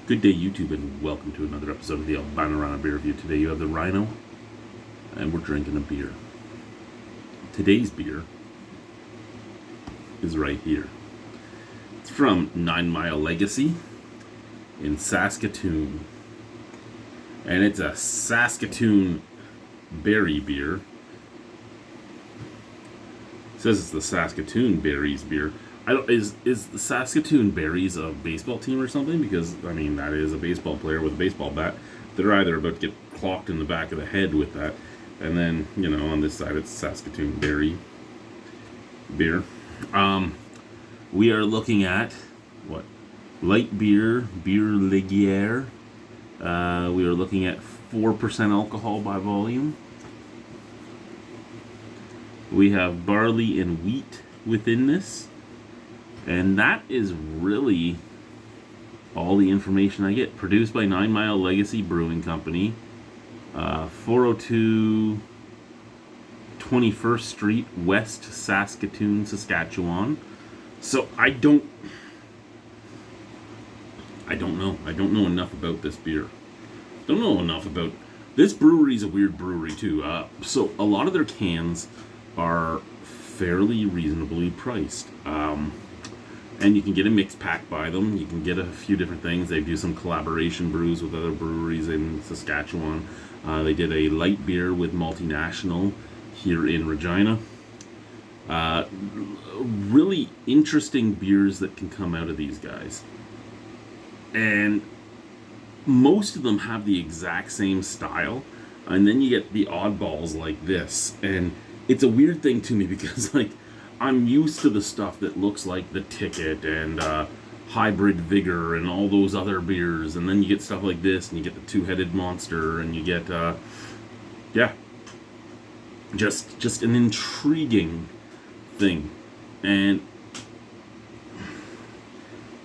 Good day, YouTube, and welcome to another episode of the Albino Rhino beer review. Today you have the Rhino, and we're drinking a beer. Today's beer is right here. It's from 9 Mile Legacy in Saskatoon. And it's a Saskatoon berry beer. It says it's the Saskatoon Berries beer. Is the Saskatoon Berries a baseball team or something? Because, I mean, that is a baseball player with a baseball bat. They're either about to get clocked in the back of the head with that. And then, you know, on this side it's Saskatoon Berry beer. We are looking at, what? Light beer, Beer Ligier. We are looking at 4% alcohol by volume. We have barley and wheat within this. And that is really all the information I get. Produced by 9 Mile Legacy Brewing Company. 402 21st Street, West Saskatoon, Saskatchewan. So I don't know. I don't know enough about this beer. Don't know enough about... This brewery is a weird brewery too. So a lot of their cans are fairly reasonably priced. And you can get a mixed pack by them. You can get a few different things. They do some collaboration brews with other breweries in Saskatchewan. They did a light beer with Multinational here in Regina. Really interesting beers that can come out of these guys. And most of them have the exact same style. And then you get the oddballs like this. And it's a weird thing to me because, like, I'm used to the stuff that looks like the Ticket and Hybrid Vigor and all those other beers, and then you get stuff like this, and you get the Two-Headed Monster, and you get, just an intriguing thing. And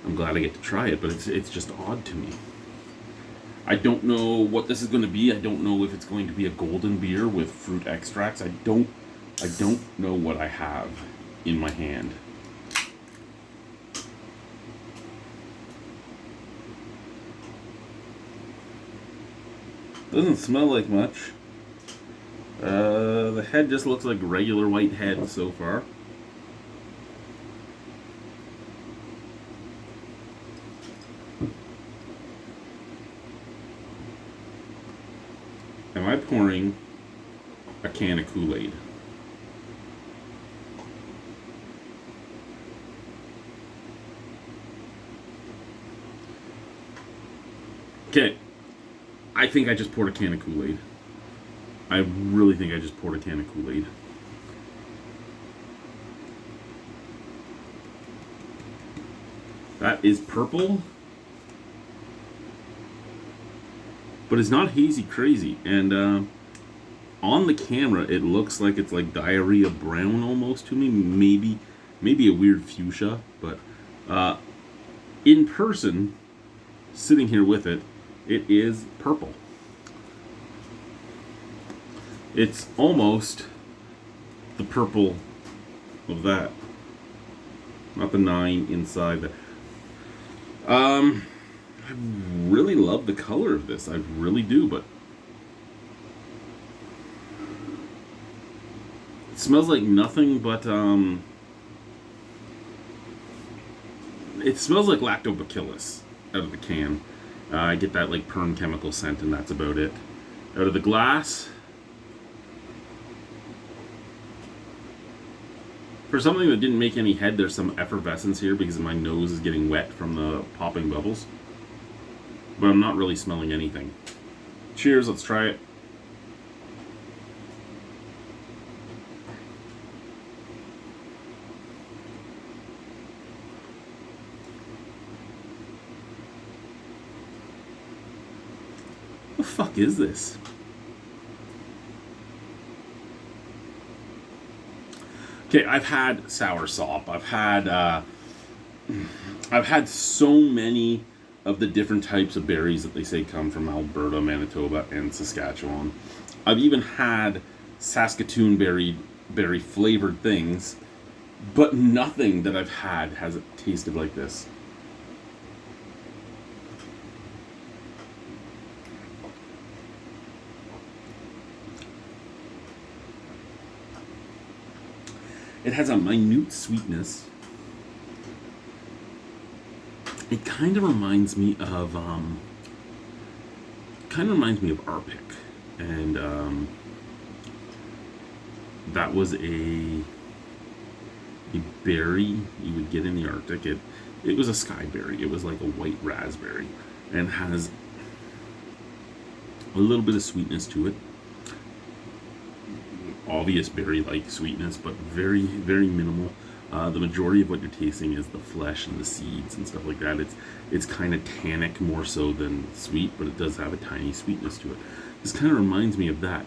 I'm glad I get to try it, but it's just odd to me. I don't know what this is going to be. I don't know if it's going to be a golden beer with fruit extracts. I don't know what I have in my hand. Doesn't smell like much. The head just looks like regular white head so far. Am I pouring a can of Kool-Aid? Okay, I think I just poured a can of Kool-Aid. I really think I just poured a can of Kool-Aid. That is purple, but it's not hazy crazy. And on the camera, it looks like it's like diarrhea brown almost to me. Maybe a weird fuchsia, but in person, sitting here with it, it is purple. It's almost the purple of that. Not the 9 inside that. I really love the color of this. I really do, but it smells like nothing but it smells like lactobacillus out of the can. I get that like perm chemical scent, and that's about it. Out of the glass, for something that didn't make any head, there's some effervescence here because my nose is getting wet from the popping bubbles. But I'm not really smelling anything. Cheers, let's try it. What the fuck is this? Okay, I've had soursop. I've had so many of the different types of berries that they say come from Alberta, Manitoba, and Saskatchewan. I've even had Saskatoon berry flavored things, but nothing that I've had has tasted like this. It has a minute sweetness. It kind of reminds me of Arpic, and that was a berry you would get in the Arctic. It was a sky berry. It was like a white raspberry, and has a little bit of sweetness to it. Obvious berry-like sweetness, but very, very minimal. The majority of what you're tasting is the flesh and the seeds and stuff like that. It's kind of tannic more so than sweet, but it does have a tiny sweetness to it. This kind of reminds me of that.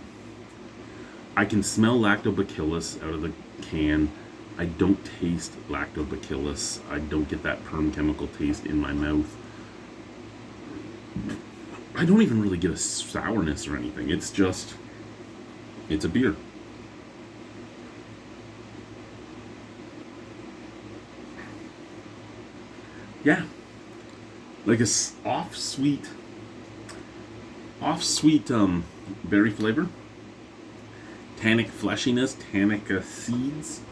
I can smell lactobacillus out of the can. I don't taste lactobacillus. I don't get that perm chemical taste in my mouth. I don't even really get a sourness or anything. It's a beer. Yeah, like a off sweet berry flavor, tannic fleshiness, tannic seeds,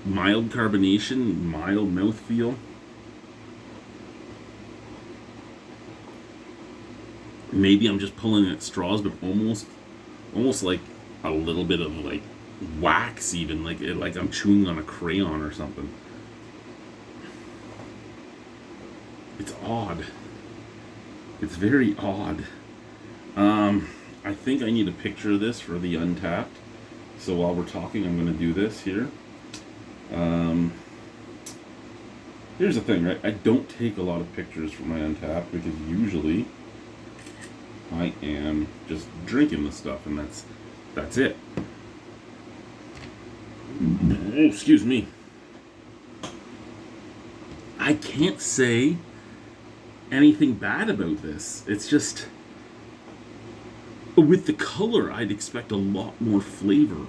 mild carbonation, mild mouthfeel. Maybe I'm just pulling at straws, but almost like a little bit of like wax, even like I'm chewing on a crayon or something. It's odd. It's very odd. I think I need a picture of this for the Untapped. So while we're talking, I'm going to do this here. Here's the thing, right? I don't take a lot of pictures for my Untapped because usually I am just drinking the stuff, and that's it. Oh, excuse me. I can't say anything bad about this. It's just, with the color, I'd expect a lot more flavor,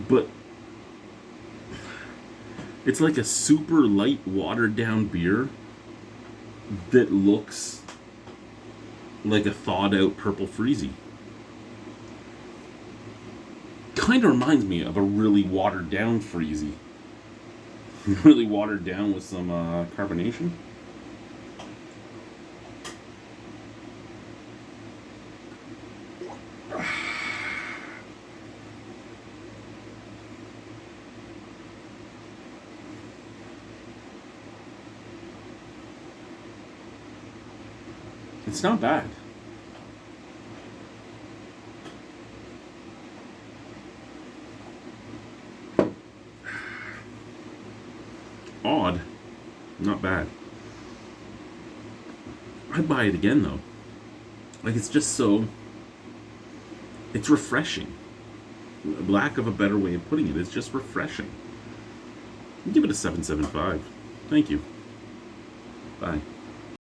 but it's like a super light, watered down beer that looks like a thawed out Purple Freezy. Kind of reminds me of a really watered down Freezy. Really watered down with some carbonation. It's not bad. Odd. Not bad. I'd buy it again though. Like, it's just so... It's refreshing. Lack of a better way of putting it, it's just refreshing. I'll give it a 7.75. Thank you. Bye.